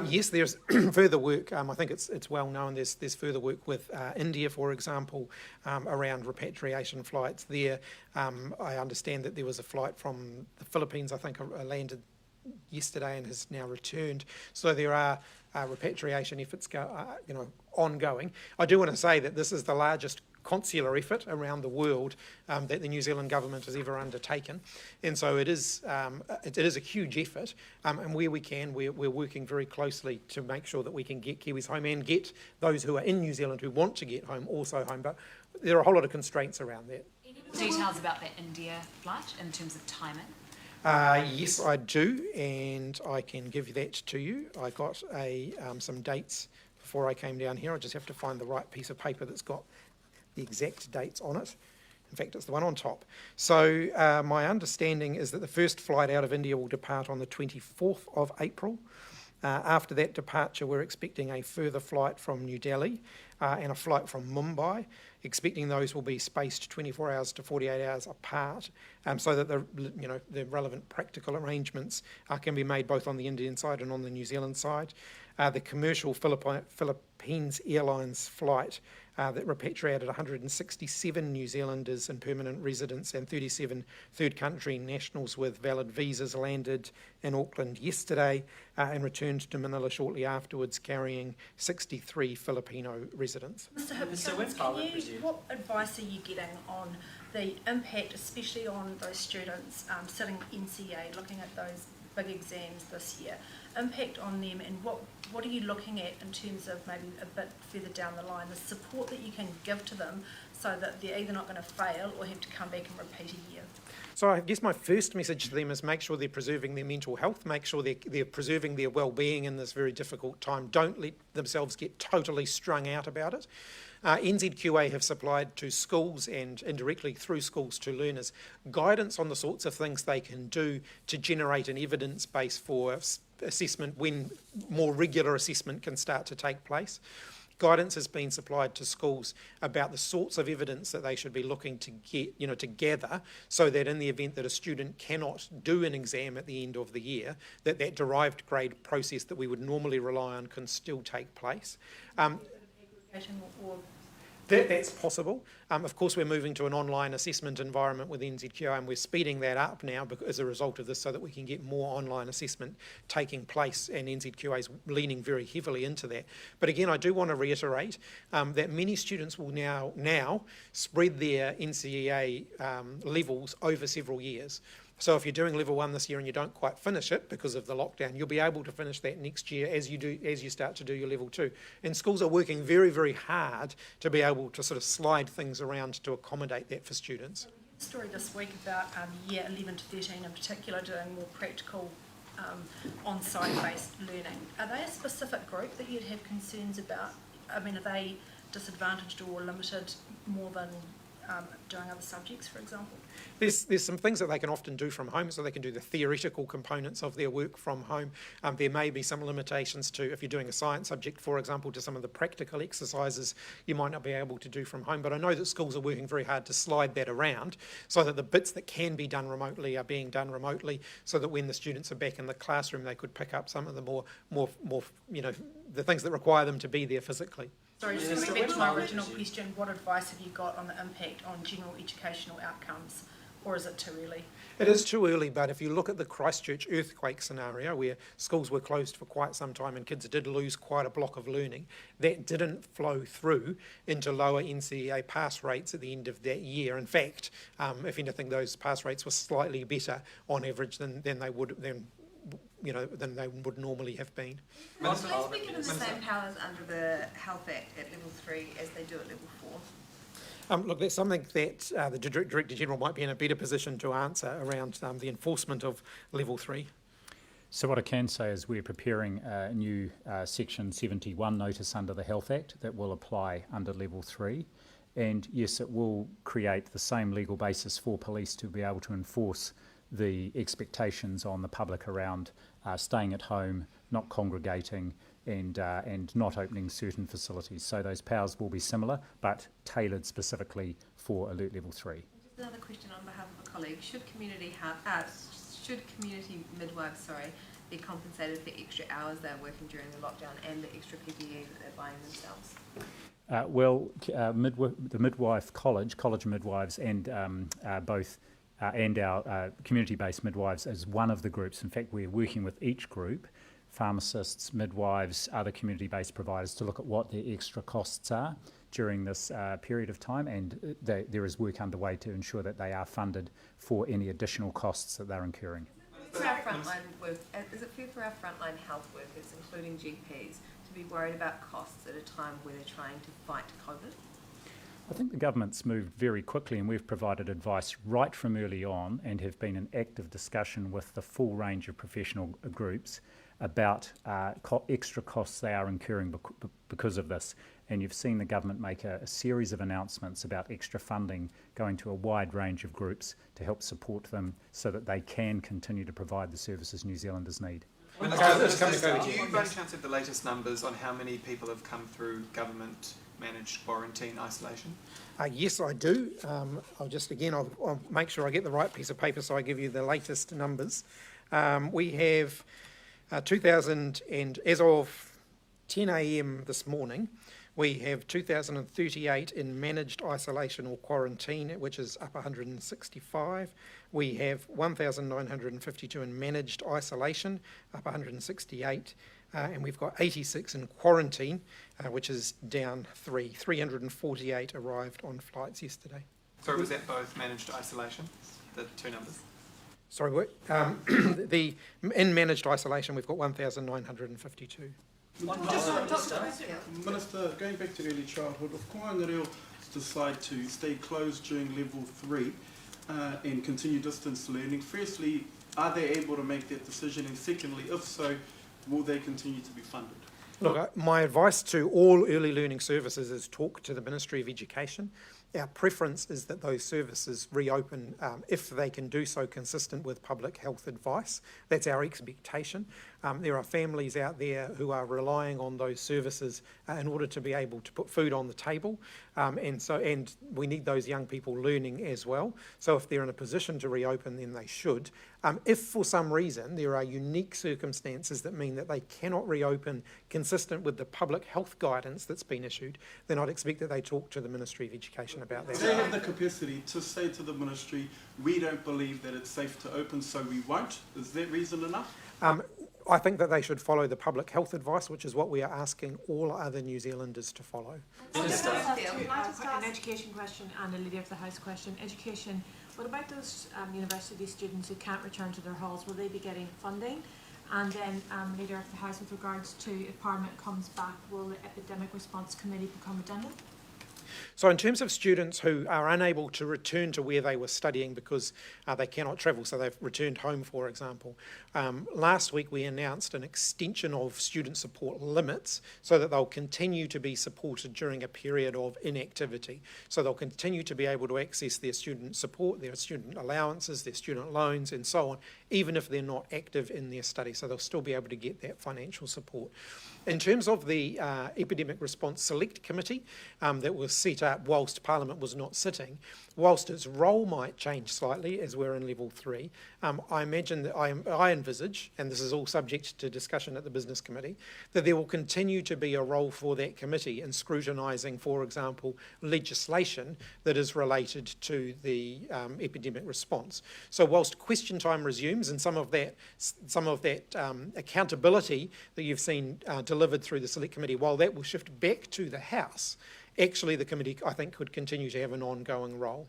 Yes, there's further work. I think it's well known. There's further work with India, for example, around repatriation flights there. I understand that there was a flight from the Philippines, I think, landed yesterday and has now returned. So there are repatriation efforts ongoing. I do want to say that this is the largest consular effort around the world that the New Zealand government has ever undertaken, and so it is a huge effort, and where we can, we're working very closely to make sure that we can get Kiwis home and get those who are in New Zealand who want to get home also home, but there are a whole lot of constraints around that. Any details about that India flight in terms of timing? Yes, I do, and I can give that to you. I got some dates before I came down here. I just have to find the right piece of paper that's got the exact dates on it. In fact, it's the one on top. So my understanding is that the first flight out of India will depart on the 24th of April. After that departure, we're expecting a further flight from New Delhi and a flight from Mumbai, expecting those will be spaced 24 hours to 48 hours apart, so that the relevant practical arrangements can be made both on the Indian side and on the New Zealand side. The commercial Philippines Airlines flight that repatriated 167 New Zealanders and permanent residents and 37 third country nationals with valid visas landed in Auckland yesterday and returned to Manila shortly afterwards, carrying 63 Filipino residents. Mr. Hipkins, what advice are you getting on the impact, especially on those students sitting NCEA, looking at those big exams this year, impact on them, and what are you looking at in terms of maybe a bit further down the line, the support that you can give to them so that they're either not going to fail or have to come back and repeat a year? So I guess my first message to them is make sure they're preserving their mental health, make sure they're preserving their well-being in this very difficult time. Don't let themselves get totally strung out about it. NZQA have supplied to schools and indirectly through schools to learners guidance on the sorts of things they can do to generate an evidence base for assessment when more regular assessment can start to take place. Guidance has been supplied to schools about the sorts of evidence that they should be looking to get, to gather, so that in the event that a student cannot do an exam at the end of the year, that derived grade process that we would normally rely on can still take place. That's possible. Of course, we're moving to an online assessment environment with NZQA, and we're speeding that up now as a result of this so that we can get more online assessment taking place, and NZQA is leaning very heavily into that. But again, I do want to reiterate that many students will now spread their NCEA levels over several years. So if you're doing level 1 this year and you don't quite finish it because of the lockdown, you'll be able to finish that next year as you start to do your level 2. And schools are working very, very hard to be able to sort of slide things around to accommodate that for students. A story this week about year 11 to 13 in particular doing more practical on-site based learning. Are they a specific group that you'd have concerns about? I mean, are they disadvantaged or limited more than doing other subjects, for example? There's some things that they can often do from home, so they can do the theoretical components of their work from home. There may be some limitations to, if you're doing a science subject, for example, to some of the practical exercises you might not be able to do from home. But I know that schools are working very hard to slide that around so that the bits that can be done remotely are being done remotely, so that when the students are back in the classroom, they could pick up some of the more the things that require them to be there physically. Sorry, just coming back to my original question, what advice have you got on the impact on general educational outcomes, or is it too early? It is too early, but if you look at the Christchurch earthquake scenario where schools were closed for quite some time and kids did lose quite a block of learning, that didn't flow through into lower NCEA pass rates at the end of that year. In fact, if anything, those pass rates were slightly better on average than they would normally have been. Will police be given the same powers under the Health Act at level 3 as they do at level 4? Look, that's something that the Director General might be in a better position to answer around the enforcement of level 3. So what I can say is we're preparing a new Section 71 notice under the Health Act that will apply under level 3. And yes, it will create the same legal basis for police to be able to enforce the expectations on the public around staying at home, not congregating, and not opening certain facilities. So those powers will be similar, but tailored specifically for Alert Level 3. Just another question on behalf of a colleague: should community midwives be compensated for extra hours they're working during the lockdown and the extra PPE that they're buying themselves? The midwife college midwives, and both and our community-based midwives as one of the groups. In fact, we're working with each group, pharmacists, midwives, other community-based providers, to look at what their extra costs are during this period of time, and there is work underway to ensure that they are funded for any additional costs that they're incurring. Is it fair for our frontline health workers, including GPs, to be worried about costs at a time where they're trying to fight COVID? I think the government's moved very quickly, and we've provided advice right from early on and have been in active discussion with the full range of professional groups about extra costs they are incurring because of this. And you've seen the government make a series of announcements about extra funding going to a wide range of groups to help support them so that they can continue to provide the services New Zealanders need. Do you by any chance have the latest numbers on how many people have come through government-managed quarantine isolation? Yes, I do. I'll make sure I get the right piece of paper so I give you the latest numbers. We have 2,000, and as of 10 a.m. this morning, we have 2,038 in managed isolation or quarantine, which is up 165. We have 1,952 in managed isolation, up 168. And we've got 86 in quarantine, which is down 3. 348 arrived on flights yesterday. So was that both managed isolation, the two numbers? Sorry, what? In managed isolation, we've got 1,952. Minister, going back to early childhood, if Koanga decide to stay closed during level 3 and continue distance learning, firstly, are they able to make that decision? And secondly, if so, will they continue to be funded? Look, my advice to all early learning services is talk to the Ministry of Education. Our preference is that those services reopen if they can do so consistent with public health advice. That's our expectation. There are families out there who are relying on those services in order to be able to put food on the table, and we need those young people learning as well. So if they're in a position to reopen, then they should. If for some reason there are unique circumstances that mean that they cannot reopen consistent with the public health guidance that's been issued, then I'd expect that they talk to the Ministry of Education about that. They have the capacity to say to the Ministry, we don't believe that it's safe to open, so we won't. Is that reason enough? I think that they should follow the public health advice, which is what we are asking all other New Zealanders to follow. An education question and a Leader of the House question. Education, what about those university students who can't return to their halls? Will they be getting funding? And then Leader of the House, with regards to if Parliament comes back, will the Epidemic Response Committee become redundant? So in terms of students who are unable to return to where they were studying because they cannot travel, so they've returned home, for example, last week we announced an extension of student support limits so that they'll continue to be supported during a period of inactivity. So they'll continue to be able to access their student support, their student allowances, their student loans and so on, even if they're not active in their study. So they'll still be able to get that financial support. In terms of the Epidemic Response Select Committee that was set up whilst Parliament was not sitting, whilst its role might change slightly as we're in level 3, I imagine that I envisage, and this is all subject to discussion at the Business Committee, that there will continue to be a role for that committee in scrutinising, for example, legislation that is related to the epidemic response. So whilst question time resumes and some of that accountability that you've seen delivered through the Select Committee, while that will shift back to the House, actually the committee, I think, could continue to have an ongoing role.